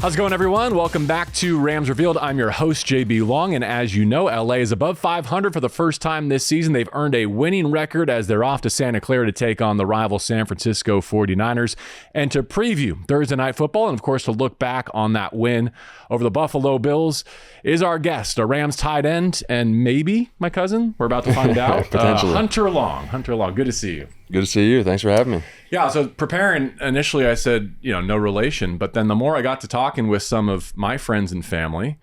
How's it going, everyone? Welcome back to Rams Revealed. I'm your host, JB Long, and as you know, LA is above 500 for the first time this season. They've earned a winning record as they're off to Santa Clara to take on the rival San Francisco 49ers and to preview Thursday Night Football and, of course, to look back on that win over the Buffalo Bills is our guest, a Rams tight end, and maybe my cousin. We're about to find out. Potentially. Hunter Long. Hunter Long, good to see you. Good to see you. Thanks for having me. Yeah, so preparing, initially I said, no relation, but then the more I got to talking with some of my friends and family,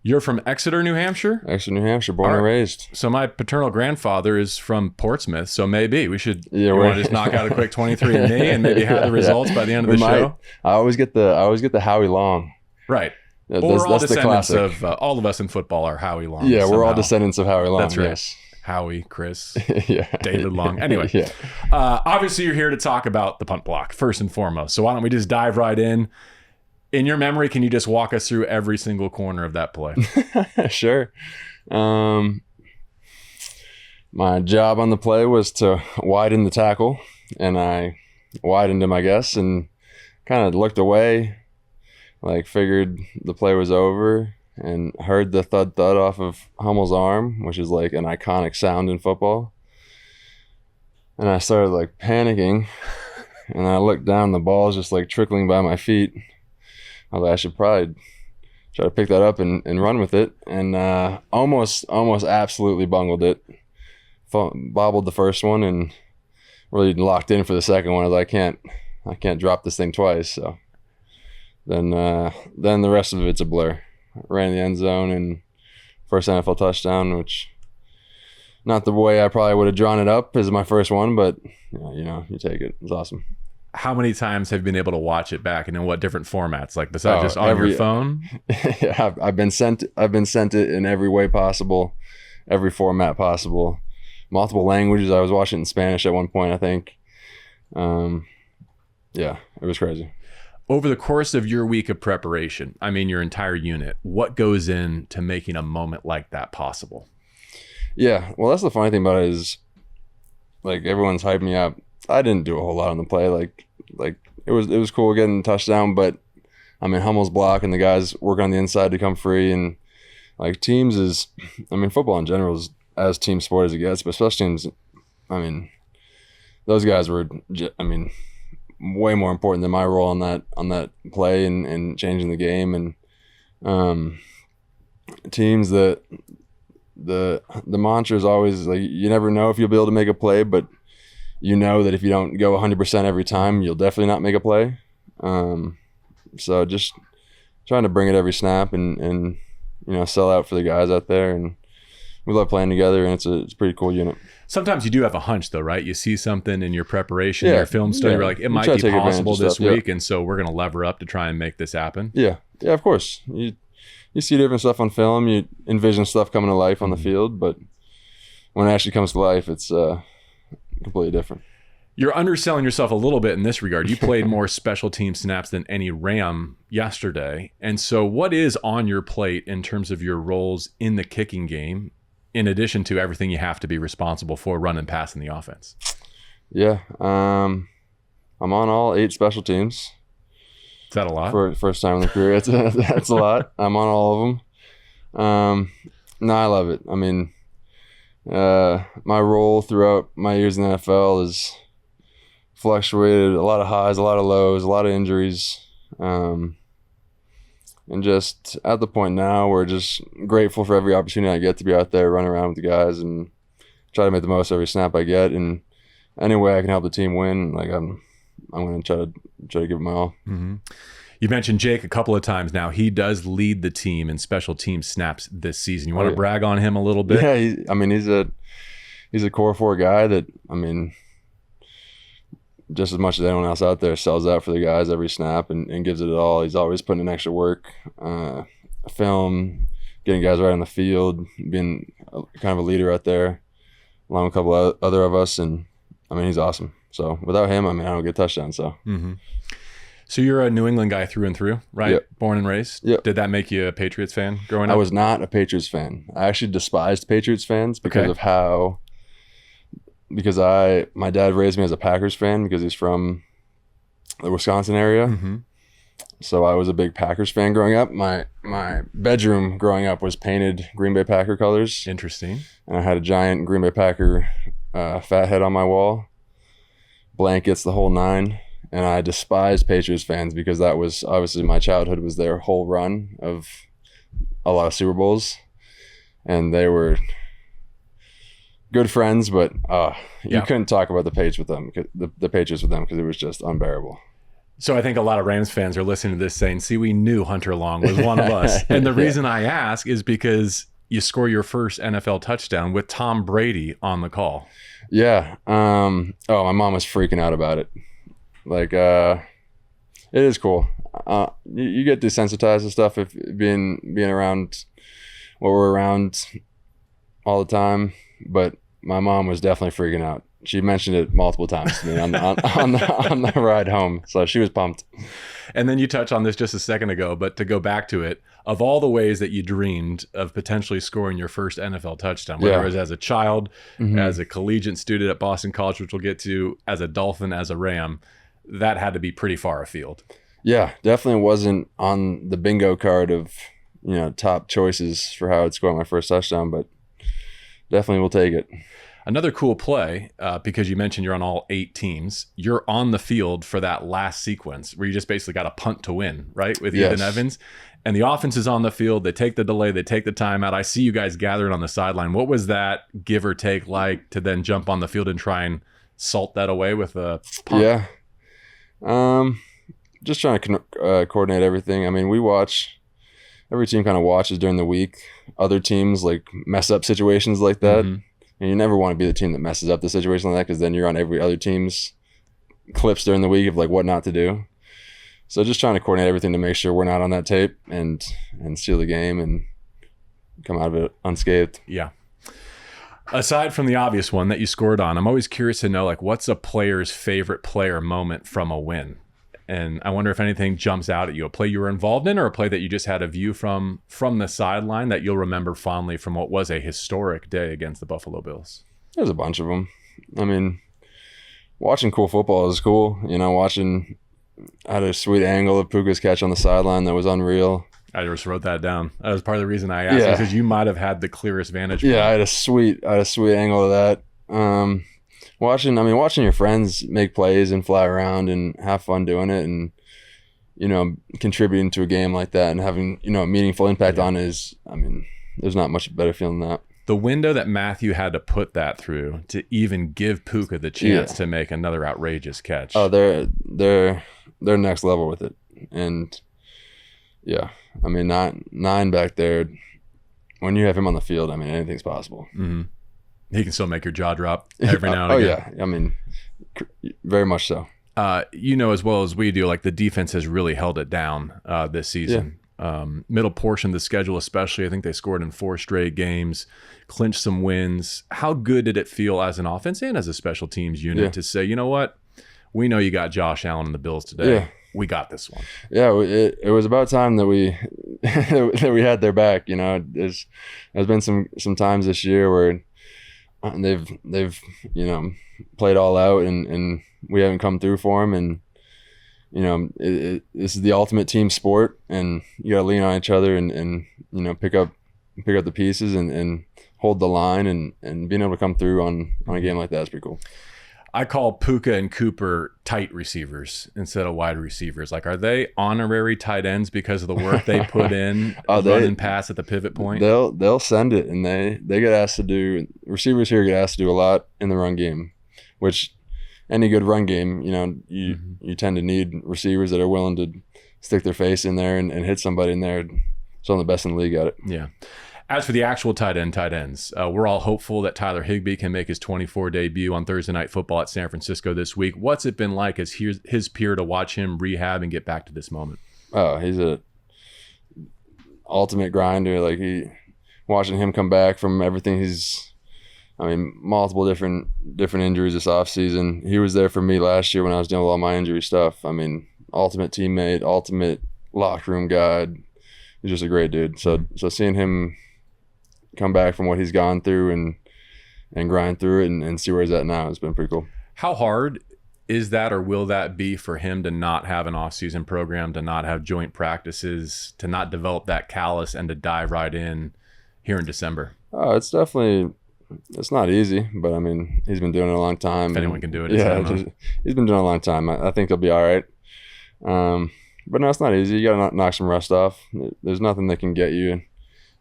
you're from Exeter, New Hampshire? Exeter, New Hampshire, born and raised. So my paternal grandfather is from Portsmouth, so maybe we should you want to just knock out a quick 23andMe and maybe have the results by the end of the show? I always get the Howie Long. Right. That's all the descendants classic. of, all of us in football are Howie Long. Yeah, somehow. we're all descendants of Howie Long. That's right. Yes. Howie, Chris, yeah. David Long. Anyway, yeah. Obviously you're here to talk about the punt block, first and foremost. So why don't we just dive right in? In your memory, can you just walk us through every single corner of that play? Sure. My job on the play was to widen the tackle, and I widened him, I guess, and kind of looked away, like figured the play was over, and heard the thud off of Hummel's arm, which is like an iconic sound in football. And I started like panicking, and I looked down, the ball's just like trickling by my feet. I was like, I should probably try to pick that up and run with it, and almost absolutely bungled it. Bobbled the first one and really locked in for the second one. I was like, I can't drop this thing twice. So then the rest of it's a blur. Ran in the end zone and first NFL touchdown, which not the way I probably would have drawn it up as my first one, but you take it. It's awesome. How many times have you been able to watch it back, and in what different formats? Like besides just on your phone? Yeah, I've been sent it in every way possible, every format possible, multiple languages. I was watching it in Spanish at one point, I think. Yeah, it was crazy. Over the course of your week of preparation, I mean your entire unit, what goes into making a moment like that possible? Yeah, well, that's the funny thing about it is, like, everyone's hyping me up. I didn't do a whole lot on the play. Like it was cool getting a touchdown, but I mean Hummel's block and the guys working on the inside to come free, and like football in general is as team sport as it gets, but special teams, I mean, those guys were, way more important than my role on that play and changing the game. And teams that the mantra is always like, you never know if you'll be able to make a play, but you know that if you don't go 100% every time, you'll definitely not make a play. So just trying to bring it every snap and sell out for the guys out there, and we love playing together, and it's a pretty cool unit. Sometimes you do have a hunch, though, right? You see something in your preparation, your film study, you're like, it might be possible this week, and so we're going to lever up to try and make this happen. Yeah, of course. You see different stuff on film, you envision stuff coming to life on the field, but when it actually comes to life, it's completely different. You're underselling yourself a little bit in this regard. You played more special team snaps than any Ram yesterday, and so what is on your plate in terms of your roles in the kicking game, in addition to everything you have to be responsible for running and passing the offense? Yeah. I'm on all 8 special teams. Is that a lot? For first time in the career. That's a lot. I'm on all of them. No, I love it. I mean, my role throughout my years in the NFL has fluctuated, a lot of highs, a lot of lows, a lot of injuries. And just at the point now, we're just grateful for every opportunity I get to be out there, run around with the guys, and try to make the most of every snap I get. And any way I can help the team win, like I'm going to try to give it my all. Mm-hmm. You mentioned Jake a couple of times now. He does lead the team in special team snaps this season. You want to brag on him a little bit? Yeah, he's a core 4 guy that, just as much as anyone else out there, sells out for the guys every snap and gives it all. He's always putting in extra work, film, getting guys right on the field, being kind of a leader out there, along with a couple of other of us. And he's awesome. So without him, I don't get touchdowns. So. Mm-hmm. So you're a New England guy through and through, right? Yep. Born and raised? Yep. Did that make you a Patriots fan growing up? I was not a Patriots fan. I actually despised Patriots fans because of how because my dad raised me as a Packers fan because he's from the Wisconsin area. Mm-hmm. So I was a big Packers fan growing up. My bedroom growing up was painted Green Bay Packer colors. Interesting. And I had a giant Green Bay Packer fat head on my wall, blankets, the whole nine. And I despised Patriots fans because that was obviously my childhood was their whole run of a lot of Super Bowls. And they were good friends, but you couldn't talk about the Patriots with them because it was just unbearable. So I think a lot of Rams fans are listening to this saying, see, we knew Hunter Long was one of us. And the reason I ask is because you score your first NFL touchdown with Tom Brady on the call. Yeah. My mom was freaking out about it. Like, it is cool. You get desensitized to stuff if being around what we're around all the time. But my mom was definitely freaking out. She mentioned it multiple times to me on the ride home. So she was pumped. And then you touched on this just a second ago, but to go back to it, of all the ways that you dreamed of potentially scoring your first NFL touchdown, whether it was as a child, as a collegiate student at Boston College, which we'll get to, as a Dolphin, as a Ram, that had to be pretty far afield. Yeah, definitely wasn't on the bingo card of, top choices for how I'd score my first touchdown, but definitely will take it. Another cool play, because you mentioned you're on all 8 teams, you're on the field for that last sequence where you just basically got a punt to win, right, with Ethan Evans. And the offense is on the field. They take the delay. They take the timeout. I see you guys gathered on the sideline. What was that give or take like to then jump on the field and try and salt that away with a punt? Yeah. Just trying to coordinate everything. I mean, every team kind of watches during the week. Other teams like mess up situations like that. And you never want to be the team that messes up the situation like that because then you're on every other team's clips during the week of like what not to do. So just trying to coordinate everything to make sure we're not on that tape and steal the game and come out of it unscathed. Yeah. Aside from the obvious one that you scored on, I'm always curious to know, like, what's a player's favorite player moment from a win? And I wonder if anything jumps out at you, a play you were involved in or a play that you just had a view from the sideline that you'll remember fondly from what was a historic day against the Buffalo Bills. There's a bunch of them. I mean, watching cool football is cool. I had a sweet angle of Puka's catch on the sideline that was unreal. I just wrote that down. That was part of the reason I asked, because you might have had the clearest vantage point. Yeah, I had a sweet angle of that. Watching your friends make plays and fly around and have fun doing it, and contributing to a game like that and having a meaningful impact on it is, there's not much better feeling than that. The window that Matthew had to put that through to even give Puka the chance to make another outrageous catch. Oh, they're next level with it, and nine back there. When you have him on the field, anything's possible. Mm-hmm. He can still make your jaw drop every now and again. Oh yeah, very much so. As well as we do, like the defense has really held it down this season. Middle portion of the schedule especially, I think they scored in 4 straight games, clinched some wins. How good did it feel as an offense and as a special teams unit to say, you know what, we know you got Josh Allen and the Bills today. We got this one. Yeah, it was about time that we that we had their back. There's been some times this year where they've played all out and we haven't come through for them, and this is the ultimate team sport, and you got to lean on each other and pick up the pieces and hold the line, and being able to come through on a game like that is pretty cool. I call Puka and Cooper tight receivers instead of wide receivers. Like, are they honorary tight ends because of the work they put in, run and pass at the pivot point? They'll send it, and they get asked to do. Receivers here get asked to do a lot in the run game, which any good run game, you tend to need receivers that are willing to stick their face in there and hit somebody in there. Some of the best in the league at it. Yeah. As for the actual tight ends, we're all hopeful that Tyler Higbee can make his 24 debut on Thursday Night Football at San Francisco this week. What's it been like as his peer to watch him rehab and get back to this moment? Oh, he's a ultimate grinder. Like, watching him come back from everything multiple different injuries this offseason. He was there for me last year when I was dealing with all my injury stuff. Ultimate teammate, ultimate locker room guy. He's just a great dude. So seeing him come back from what he's gone through and grind through it and see where he's at now has been pretty cool. How hard is that, or will that be for him to not have an off-season program, to not have joint practices, to not develop that callus, and to dive right in here in December? It's definitely, it's not easy, but I mean, he's been doing it a long time. If anyone can do it, he's been doing it a long time. I think he'll be all right. But no, it's not easy. You got to knock some rust off. There's nothing that can get you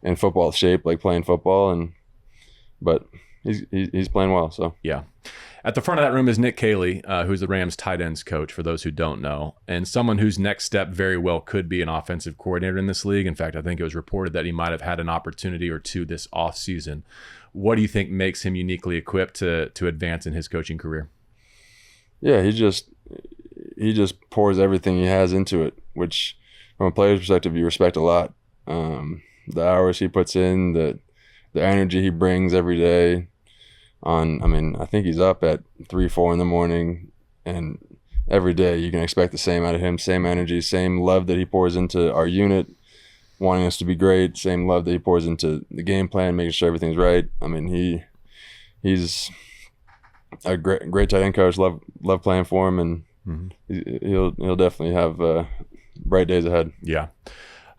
in football shape like playing football, but he's playing well. So yeah. At the front of that room is Nick Caley, who's the Rams tight ends coach, for those who don't know, and someone whose next step very well could be an offensive coordinator in this league. In fact, I think it was reported that he might have had an opportunity or two this offseason. What do you think makes him uniquely equipped to advance in his coaching career? Yeah, he just pours everything he has into it, which from a player's perspective, you respect a lot. The hours he puts in, the energy he brings every day. I think he's up at 3-4 in the morning, and every day you can expect the same out of him, same energy, same love that he pours into our unit, wanting us to be great, same love that he pours into the game plan, making sure everything's right. I mean, he's a great tight end coach. Love playing for him, and he'll definitely have bright days ahead. Yeah.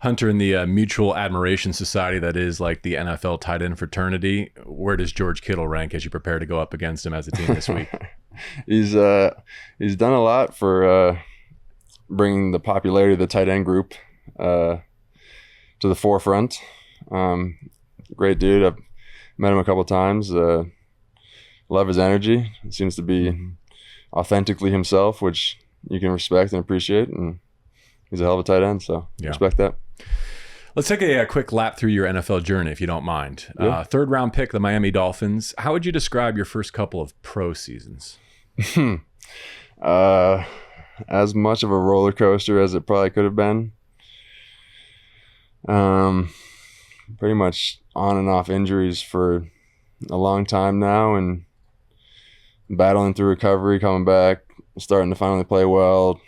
Hunter, in the mutual admiration society that is like the NFL tight end fraternity, where does George Kittle rank as you prepare to go up against him as a team this week? He's done a lot for bringing the popularity of the tight end group to the forefront. Great dude. I've met him a couple of times. Love his energy. He seems to be authentically himself, which you can respect and appreciate. And he's a hell of a tight end, so respect that. Let's take a quick lap through your NFL journey, if you don't mind. Yeah. Third round pick, the Miami Dolphins. How would you describe your first couple of pro seasons? As much of a roller coaster as it probably could have been. Pretty much on and off injuries for a long time now, and battling through recovery, coming back, starting to finally play well.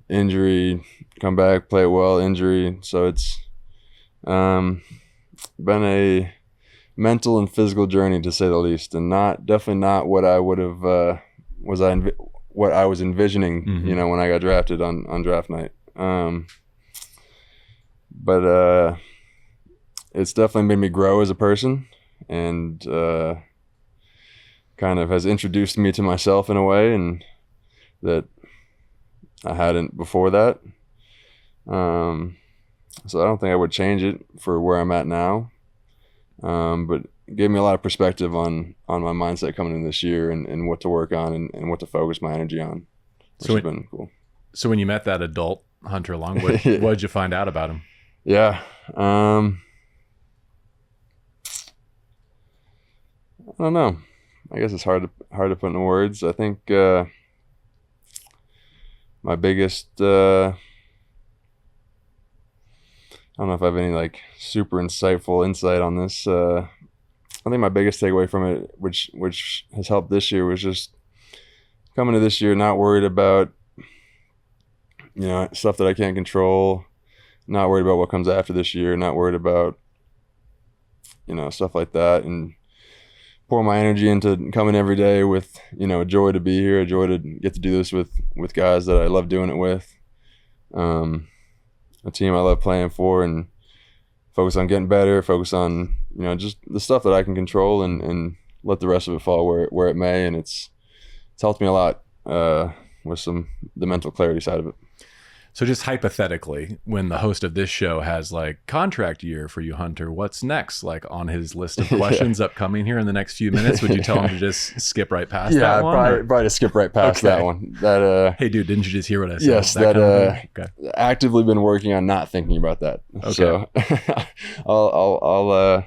Injury, come back, play well, injury. So it's been a mental and physical journey, to say the least, and definitely not what I would have what I was envisioning, when I got drafted on draft night. But it's definitely made me grow as a person, and kind of has introduced me to myself in a way, and that I hadn't before that. So I don't think I would change it for where I'm at now. But it gave me a lot of perspective on my mindset coming in this year, and what to work on, and what to focus my energy on, which has been cool. So when you met that adult Hunter Long, what did you find out about him? Yeah. I don't know. I guess it's hard to put into words. I think my biggest, I don't know if I have any like super insightful insight on this. I think my biggest takeaway from it, which has helped this year, was just coming to this year not worried about, stuff that I can't control, not worried about what comes after this year, not worried about, stuff like that, and pour my energy into coming every day with, a joy to be here, a joy to get to do this with guys that I love doing it with, a team I love playing for, and focus on getting better, focus on, just the stuff that I can control, and let the rest of it fall where it may. And it's helped me a lot with the mental clarity side of it. So just hypothetically, when the host of this show has like contract year for you, Hunter, what's next? Like on his list of questions upcoming here in the next few minutes, would you tell him to just skip right past that one? Yeah, probably to skip right past that one. Hey dude, didn't you just hear what I said? Yes, actively been working on not thinking about that. Okay. So I'll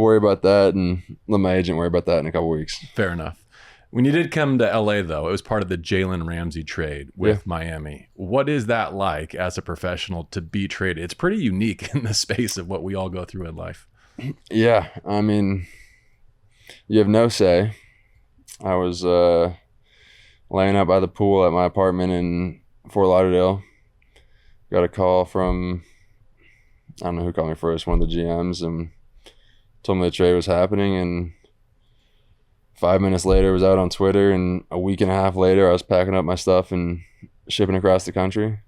worry about that, and let my agent worry about that in a couple weeks. Fair enough. When you did come to LA, though, it was part of the Jalen Ramsey trade with Miami. What is that like as a professional to be traded? It's pretty unique in the space of what we all go through in life. Yeah, I mean, you have no say. I was laying out by the pool at my apartment in Fort Lauderdale. Got a call from, I don't know who called me first, one of the GMs, and told me the trade was happening, and 5 minutes later, I was out on Twitter, and a week and a half later, I was packing up my stuff and shipping across the country.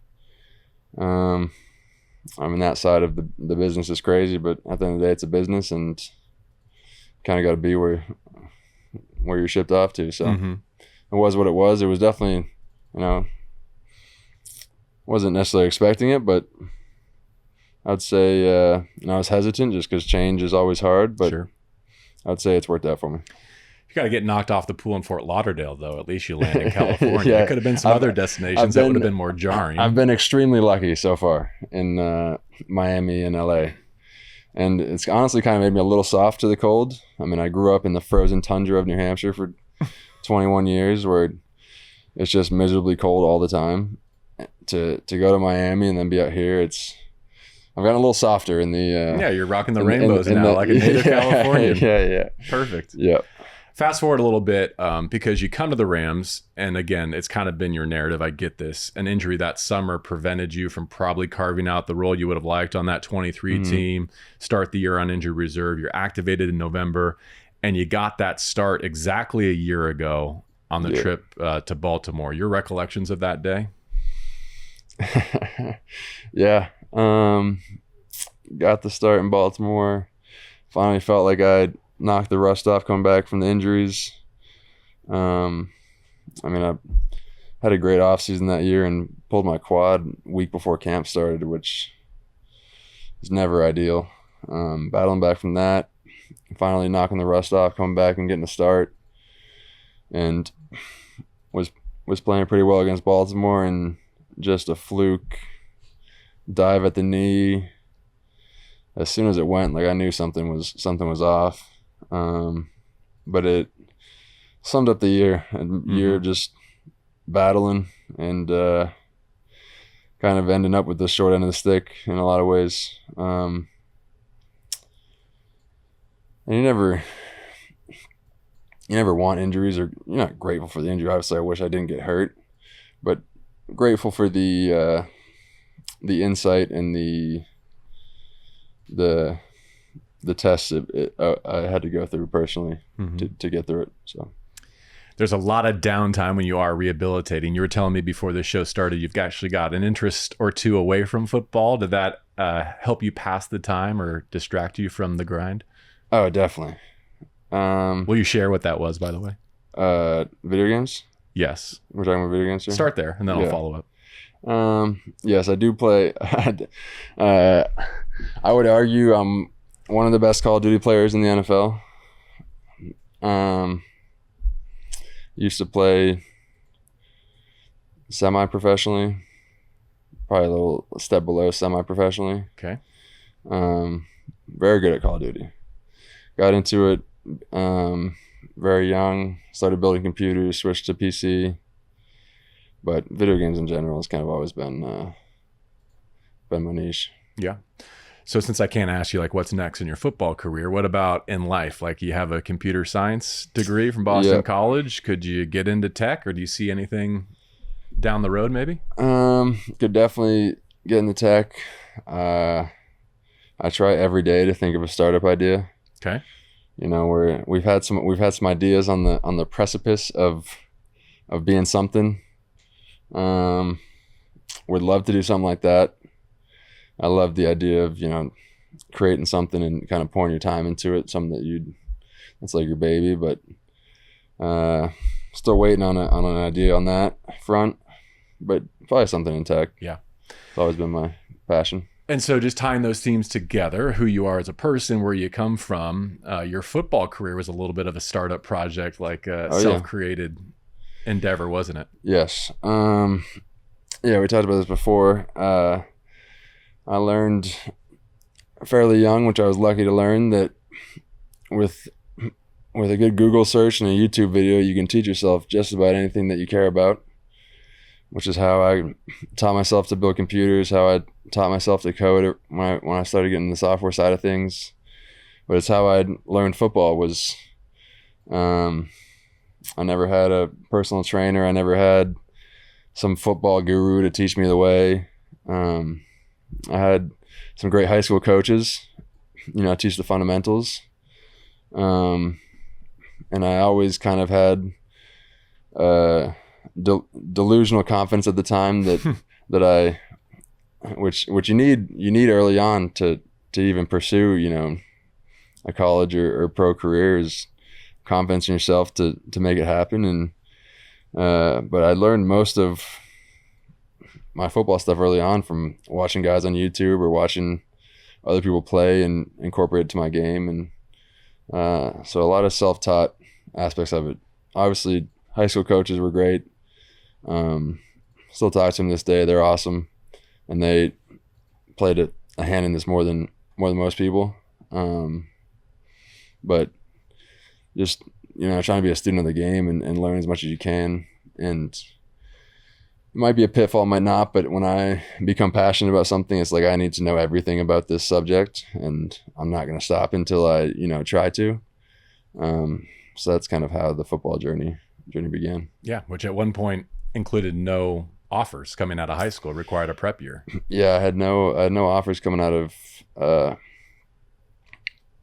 I mean, that side of the business is crazy, but at the end of the day, it's a business, and kind of got to be where you're shipped off to. So It was what it was. It was definitely, wasn't necessarily expecting it, but I'd say I was hesitant just because change is always hard, but sure. I'd say it's worked out for me. You got to get knocked off the pool in Fort Lauderdale, though. At least you land in California. Yeah. There could have been some other destinations that would have been more jarring. I've been extremely lucky so far in Miami and LA. And it's honestly kind of made me a little soft to the cold. I mean, I grew up in the frozen tundra of New Hampshire for 21 years where it's just miserably cold all the time. To go to Miami and then be out here, I've gotten a little softer in the... you're rocking the rainbows now like a native Californian. Yeah. Perfect. Yeah. Fast forward a little bit because you come to the Rams, and again, it's kind of been your narrative. I get this. An injury that summer prevented you from probably carving out the role you would have liked on that 23 team, start the year on injured reserve. You're activated in November, and you got that start exactly a year ago on the trip to Baltimore. Your recollections of that day? Yeah. Got the start in Baltimore. Finally felt like I'd knocked the rust off coming back from the injuries. I mean, I had a great offseason that year and pulled my quad week before camp started, which is never ideal. Battling back from that, finally knocking the rust off, coming back and getting a start, and was playing pretty well against Baltimore, and just a fluke dive at the knee. As soon as it went, like I knew something was off. But it summed up the year, year of just battling and kind of ending up with the short end of the stick in a lot of ways. And you never want injuries, or you're not grateful for the injury. Obviously, I wish I didn't get hurt, but grateful for the insight and the tests I had to go through personally to get through it. So there's a lot of downtime when you are rehabilitating. You were telling me before this show started, you've actually got an interest or two away from football. Did that help you pass the time or distract you from the grind? Oh, definitely. Will you share what that was, by the way? Video games? Yes. We're talking about video games here? Start there, and then I'll follow up. Yes, I do play. I would argue I'm one of the best Call of Duty players in the NFL. Used to play semi-professionally, probably a little step below semi-professionally. Okay. Very good at Call of Duty. Got into it very young, started building computers, switched to PC. But video games in general has kind of always been my niche. Yeah. So since I can't ask you like what's next in your football career, what about in life? Like you have a computer science degree from Boston College. Could you get into tech, or do you see anything down the road maybe? Could definitely get into tech. I try every day to think of a startup idea. Okay. We've had some ideas on the precipice of being something. Would love to do something like that. I love the idea of, creating something and kind of pouring your time into it, something that it's like your baby, but still waiting on an idea on that front, but probably something in tech. Yeah. It's always been my passion. And so just tying those themes together, who you are as a person, where you come from, your football career was a little bit of a startup project, like a self-created endeavor, wasn't it? Yes. Yeah, we talked about this before. I learned fairly young, which I was lucky to learn, that with a good Google search and a YouTube video, you can teach yourself just about anything that you care about, which is how I taught myself to build computers, how I taught myself to code when I started getting the software side of things. But it's how I learned football was, I never had a personal trainer. I never had some football guru to teach me the way. I had some great high school coaches, teach the fundamentals. and I always kind of had delusional confidence at the time that which you need early on to even pursue, you know, a college or pro career, is confidence in yourself to make it happen. And but I learned most of my football stuff early on from watching guys on YouTube or watching other people play and incorporate it to my game. And so a lot of self-taught aspects of it. Obviously, high school coaches were great. Still talk to them this day. They're awesome, and they played a hand in this more than most people. But just, you know, trying to be a student of the game and learn as much as you can. And it might be a pitfall, might not, but when I become passionate about something, it's like I need to know everything about this subject, and I'm not going to stop until I, you know, try to. So that's kind of how the football journey began. Yeah, which at one point included no offers coming out of high school, required a prep year. Yeah, I had no offers coming out of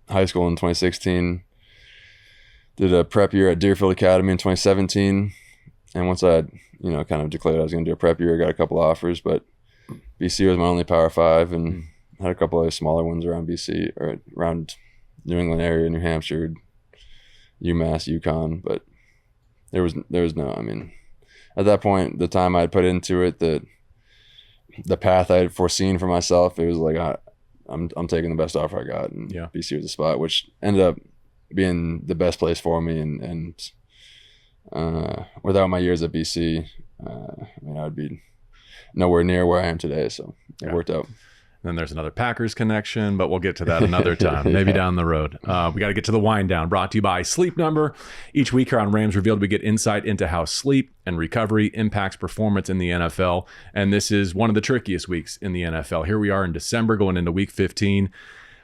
high school in 2016. Did a prep year at Deerfield Academy in 2017, and once I had, you know, kind of declared I was going to do a prep year, I got a couple of offers, but BC was my only Power 5, and had a couple of smaller ones around BC or around New England area, New Hampshire, UMass, UConn, but there was no, I mean, at that point, the time I had put into it, the path I had foreseen for myself, it was like I'm taking the best offer I got, and BC was the spot, which ended up being the best place for me. And without my years at BC, I mean, I'd be nowhere near where I am today. So it worked out. Then there's another Packers connection, but we'll get to that another time, maybe down the road. We got to get to the wind down, brought to you by Sleep Number. Each week here on Rams Revealed, we get insight into how sleep and recovery impacts performance in the NFL. And this is one of the trickiest weeks in the NFL. Here we are in December going into week 15.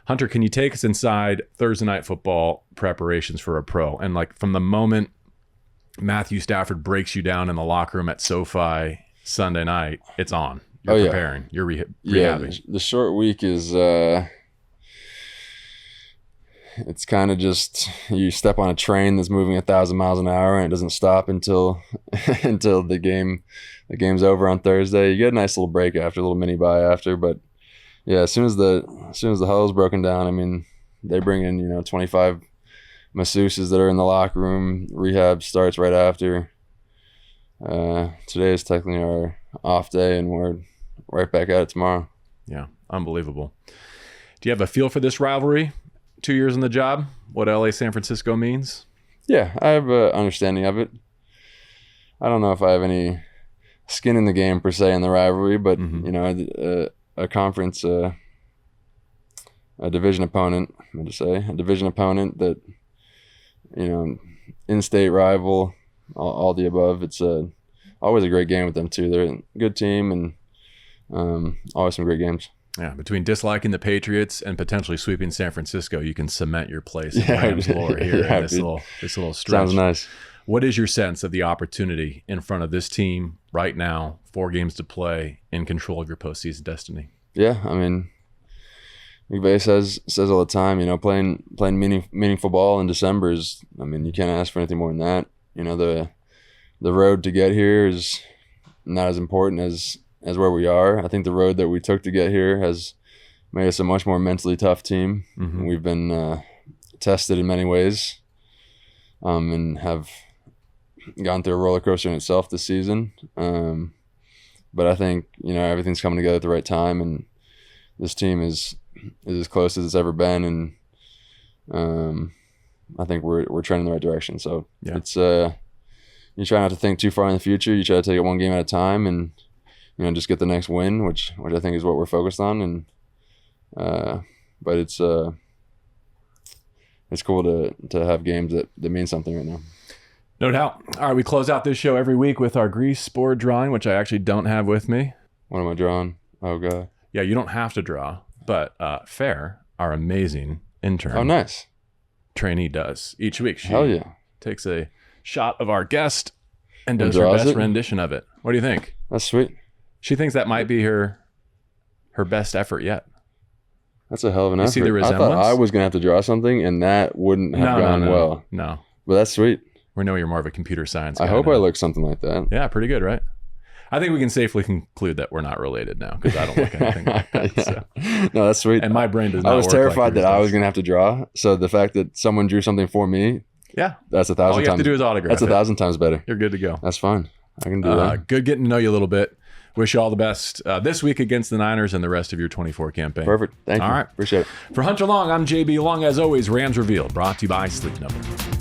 Hunter, can you take us inside Thursday night football preparations for a pro? And like from the moment Matthew Stafford breaks you down in the locker room at SoFi Sunday night, it's on. You're preparing. You're rehabbing. Yeah, the short week is it's kind of just you step on a train that's moving 1,000 miles an hour and it doesn't stop until the game's over on Thursday. You get a nice little break after, a little mini bye after, but yeah, as soon as the huddle's broken down, I mean, they bring in, you know, 25 masseuses that are in the locker room. Rehab starts right after. Today is technically our off day, and we're right back at it tomorrow. Yeah, unbelievable. Do you have a feel for this rivalry? 2 years on the job, what LA San Francisco means? Yeah, I have an understanding of it. I don't know if I have any skin in the game per se in the rivalry, but you know, a conference, a division opponent, a division opponent that, you know, in-state rival, all the above. It's always a great game with them too. They're a good team, and always some great games. Yeah, between disliking the Patriots and potentially sweeping San Francisco, you can cement your place in Rams lore here in this little stretch. Sounds nice. What is your sense of the opportunity in front of this team right now, 4 games to play, in control of your postseason destiny? Yeah, I mean, McVay says all the time, you know, playing meaningful ball in December is, I mean, you can't ask for anything more than that. You know, the road to get here is not as important as where we are. I think the road that we took to get here has made us a much more mentally tough team. We've been tested in many ways, and have gone through a roller coaster in itself this season. But I think, you know, everything's coming together at the right time, and this team is as close as it's ever been, and I think we're trending in the right direction. So it's you try not to think too far in the future. You try to take it one game at a time, and, you know, just get the next win, which I think is what we're focused on. And but it's cool to have games that mean something right now. No doubt. All right, we close out this show every week with our grease board drawing, which I actually don't have with me. What am I drawing? Oh, God. Yeah, you don't have to draw, but Fair, our amazing intern. Oh, nice. Trainee does. Each week she Hell yeah. takes a shot of our guest and does her best rendition of it. What do you think? That's sweet. She thinks that might be her best effort yet. That's a hell of an effort. See the resemblance? I thought I was going to have to draw something, and that wouldn't have gone well. No. But that's sweet. We know you're more of a computer science guy. I hope now. I look something like that. Yeah, pretty good, right? I think we can safely conclude that we're not related now because I don't look anything like that. Yeah. So. No, that's sweet. And my brain does not I was work terrified like that yours I does. was going to have to draw. So the fact that someone drew something for me, Yeah. that's 1,000 All times. you have to do is autograph That's it. 1,000 times better. You're good to go. That's fine. I can do that. Good getting to know you a little bit. Wish you all the best this week against the Niners and the rest of your 24 campaign. Perfect. Thank you. All right. Appreciate it. For Hunter Long, I'm JB Long. As always, Rams Revealed, brought to you by Sleep Number.